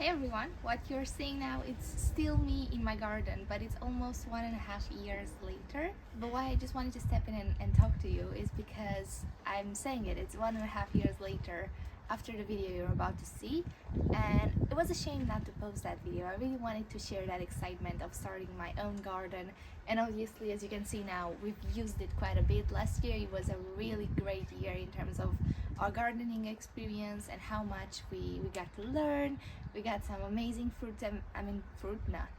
Hey everyone, what you're seeing now, it's still me in my garden, but it's almost 1.5 years later. But why I just wanted to step in and talk to you is because I'm saying it's 1.5 years later after the video you're about to see, and it was a shame not to post that video. I really wanted to share that excitement of starting my own garden, and obviously, as you can see now, we've used it quite a bit. Last year it was a really great year in terms of our gardening experience and how much we got to learn. We got some amazing fruit,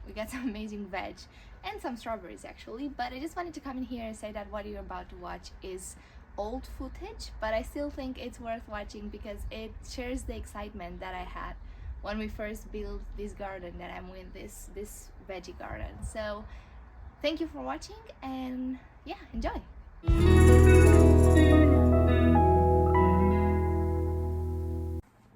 we got some amazing veg and some strawberries actually. But I just wanted to come in here and say that what you're about to watch is old footage, but I still think it's worth watching because it shares the excitement that I had when we first built this garden that I'm in, this veggie garden. So thank you for watching, and yeah, enjoy.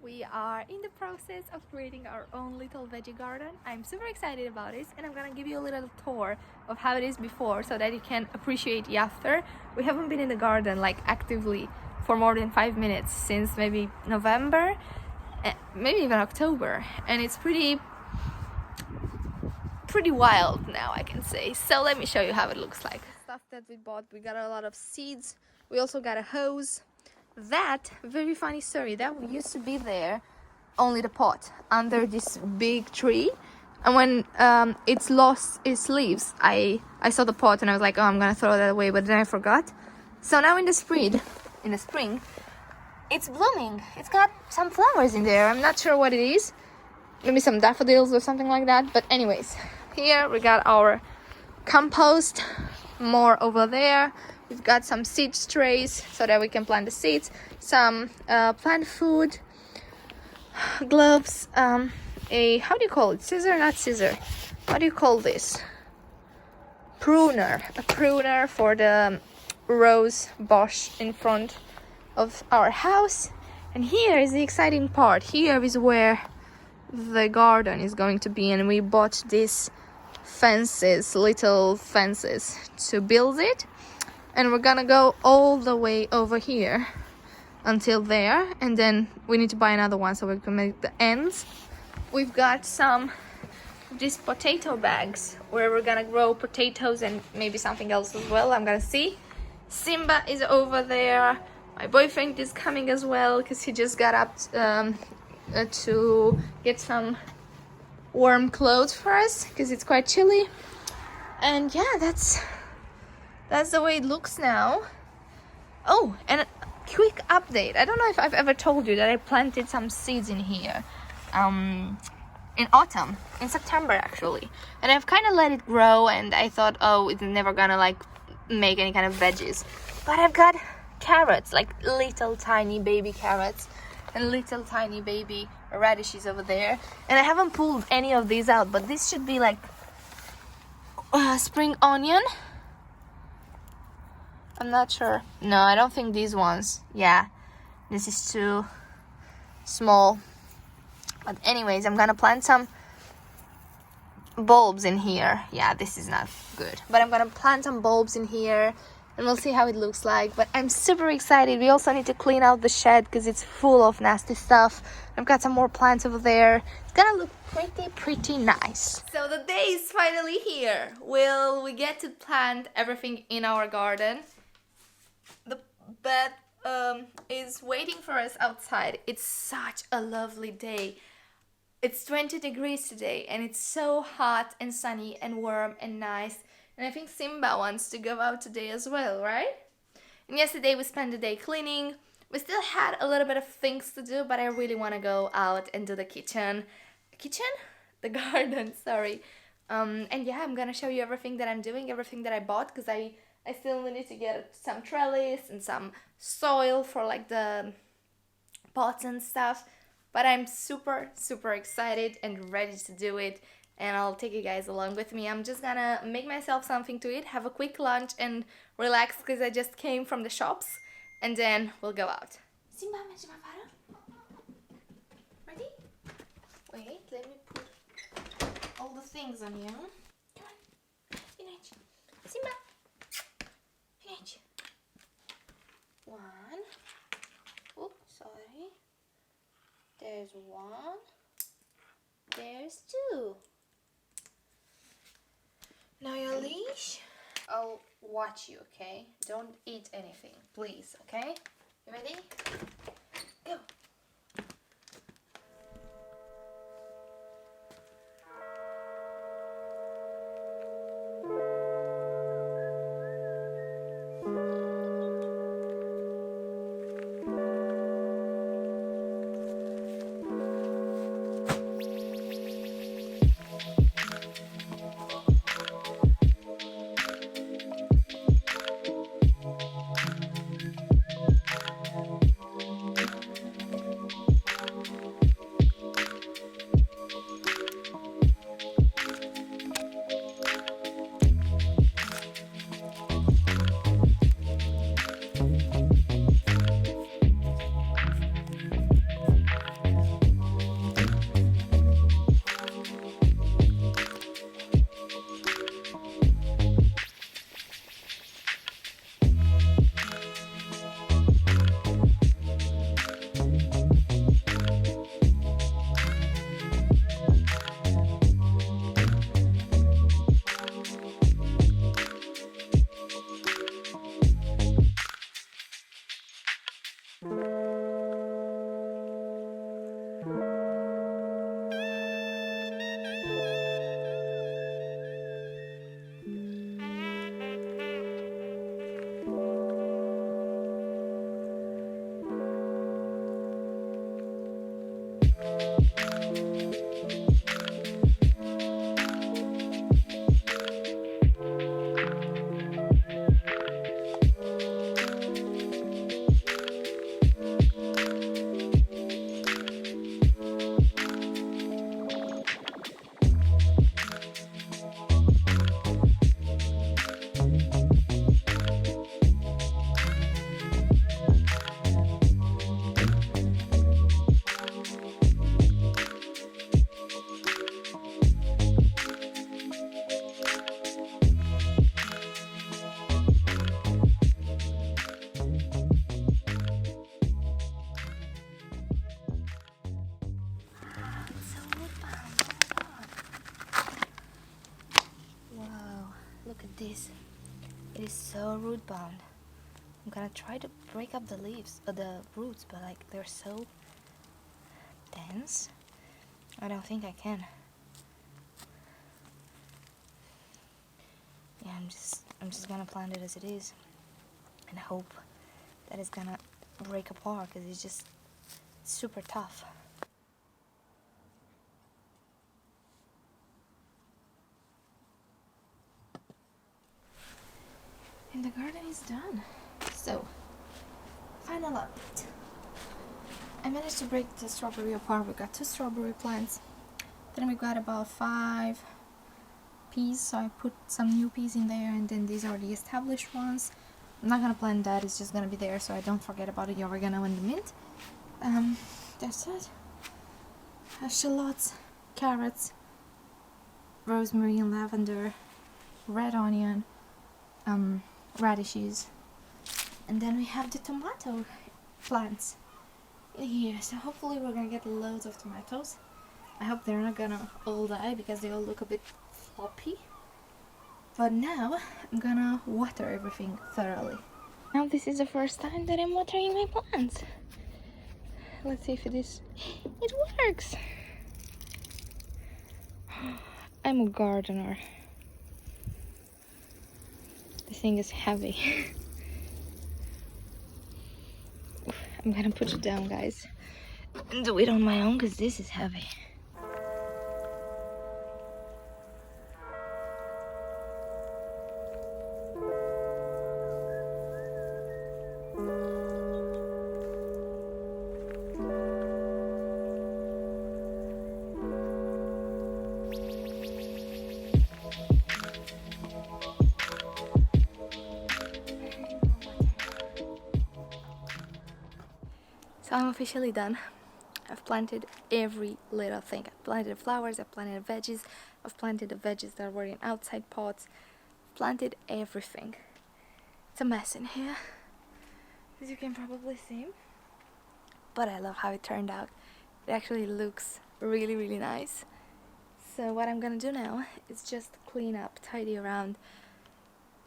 We are in the process of creating our own little veggie garden. I'm super excited about it, and I'm gonna give you a little tour of how it is before so that you can appreciate the after. We haven't been in the garden like actively for more than 5 minutes since maybe November, maybe even October, and it's pretty wild now, I can say. So let me show you how it looks like. Stuff that we bought, we got a lot of seeds. We also got a hose. That very funny story, that used to be there, only the pot under this big tree, and when it's lost its leaves, I saw the pot and I was like, oh, I'm gonna throw that away, but then I forgot. So now in the spring it's blooming. It's got some flowers in there. I'm not sure what it is, maybe some daffodils or something like that. But anyways, here we got our compost, more over there. We've got some seed trays so that we can plant the seeds, some plant food, gloves, a, how do you call it? Scissor, not scissor. What do you call this? Pruner. A pruner for the rose bush in front of our house. And here is the exciting part. Here is where the garden is going to be, and we bought these fences, little fences, to build it. And we're gonna go all the way over here until there, and then we need to buy another one so we can make the ends. We've got some of these potato bags where we're gonna grow potatoes and maybe something else as well. I'm gonna see. Simba is over there. My boyfriend is coming as well because he just got up to get some warm clothes for us because it's quite chilly. And yeah, that's the way it looks now. Oh, and a quick update. I don't know if I've ever told you that I planted some seeds in here in autumn, in September actually. And I've kind of let it grow, and I thought, oh, it's never gonna like make any kind of veggies. But I've got carrots, like little tiny baby carrots and little tiny baby radishes over there. And I haven't pulled any of these out, but this should be like spring onion. I'm not sure. No, I don't think these ones. Yeah, this is too small. But anyways, I'm gonna plant some bulbs in here. Yeah, this is not good. But I'm gonna plant some bulbs in here, and we'll see how it looks like. But I'm super excited. We also need to clean out the shed because it's full of nasty stuff. I've got some more plants over there. It's gonna look pretty nice. So the day is finally here. Will we get to plant everything in our garden? The bed is waiting for us outside. It's such a lovely day. It's 20 degrees today, and it's so hot and sunny and warm and nice. And I think Simba wants to go out today as well, right? And yesterday we spent the day cleaning. We still had a little bit of things to do, but I really want to go out and do the kitchen? The garden, sorry. And yeah, I'm gonna show you everything that I'm doing, everything that I bought, because I still need to get some trellis and some soil for like the pots and stuff. But I'm super excited and ready to do it, and I'll take you guys along with me. I'm just gonna make myself something to eat, have a quick lunch and relax because I just came from the shops, and then we'll go out. Simba, mergi mai afară? Ready? Wait, let me put all the things on you. Come on. Vine aici. Simba. Vine aici. One. Oops, sorry. There's one. There's two. Now your leash. I'll watch you, okay? Don't eat anything, please, okay? You ready? Go. Wow, look at this. It is so root bound. I'm gonna try to break up the leaves, the roots, but like they're so dense. I don't think I can. Yeah, I'm just gonna plant it as it is and hope that it's gonna break apart because it's just super tough. And the garden is done. So, final update. I managed to break the strawberry apart. We got 2 strawberry plants. Then we got about 5 peas, so I put some new peas in there, and then these are the established ones. I'm not gonna plant that, it's just gonna be there so I don't forget about the oregano and the mint. That's it. Shallots, carrots, rosemary and lavender, red onion, radishes, and then we have the tomato plants in here. So hopefully we're gonna get loads of tomatoes. I hope they're not gonna all die because they all look a bit floppy. But now I'm gonna water everything thoroughly. Now this is the first time that I'm watering my plants. Let's see if it works. I'm a gardener. This thing is heavy. I'm gonna put it down, guys, and do it on my own because this is heavy. So I'm officially done. I've planted every little thing. I've planted flowers, I've planted veggies, I've planted the veggies that were in outside pots. I've planted everything. It's a mess in here, as you can probably see. But I love how it turned out. It actually looks really, really nice. So what I'm gonna do now is just clean up, tidy around,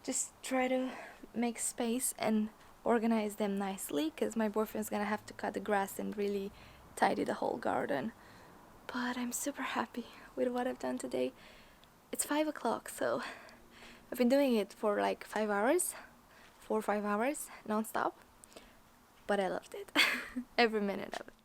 just try to make space and organize them nicely, because my boyfriend's gonna have to cut the grass and really tidy the whole garden. But I'm super happy with what I've done today. It's 5 o'clock, so I've been doing it for like 5 hours, 4 or 5 hours non-stop, but I loved it. Every minute of it.